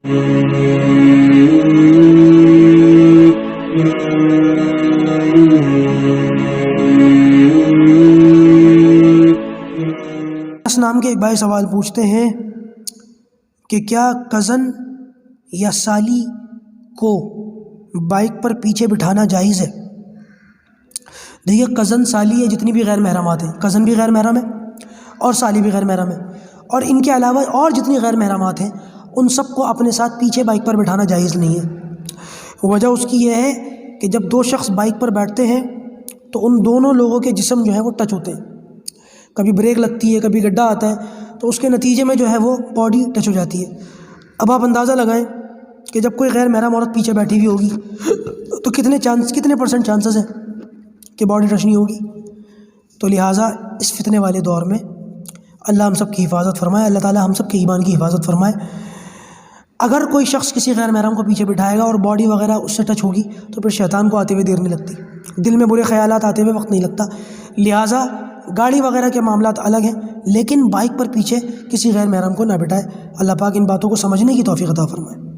اس نام کے ایک بھائی سوال پوچھتے ہیں کہ کیا کزن یا سالی کو بائک پر پیچھے بٹھانا جائز ہے؟ دیکھیے، کزن سالی ہے، جتنی بھی غیر محرمات ہیں، کزن بھی غیر محرم ہے اور سالی بھی غیر محرم ہے، اور ان کے علاوہ اور جتنی غیر محرمات ہیں ان سب کو اپنے ساتھ پیچھے بائک پر بٹھانا جائز نہیں ہے۔ وجہ اس کی یہ ہے کہ جب دو شخص بائک پر بیٹھتے ہیں تو ان دونوں لوگوں کے جسم جو ہے وہ ٹچ ہوتے ہیں، کبھی بریک لگتی ہے، کبھی گڈھا آتا ہے، تو اس کے نتیجے میں جو ہے وہ باڈی ٹچ ہو جاتی ہے۔ اب آپ اندازہ لگائیں کہ جب کوئی غیر محرم عورت پیچھے بیٹھی ہوئی ہوگی تو کتنے پرسنٹ چانسز ہیں کہ باڈی ٹچ نہیں ہوگی؟ تو لہٰذا اس فتنے والے دور میں اللہ ہم سب کی حفاظت فرمائے، اللہ تعالیٰ ہم سب کے ایمان کی حفاظت فرمائے۔ اگر کوئی شخص کسی غیر محرم کو پیچھے بٹھائے گا اور باڈی وغیرہ اس سے ٹچ ہوگی تو پھر شیطان کو آتے ہوئے دیر نہیں لگتی، دل میں برے خیالات آتے ہوئے وقت نہیں لگتا۔ لہٰذا گاڑی وغیرہ کے معاملات الگ ہیں، لیکن بائک پر پیچھے کسی غیر محرم کو نہ بٹھائے۔ اللہ پاک ان باتوں کو سمجھنے کی توفیق عطا فرمائے۔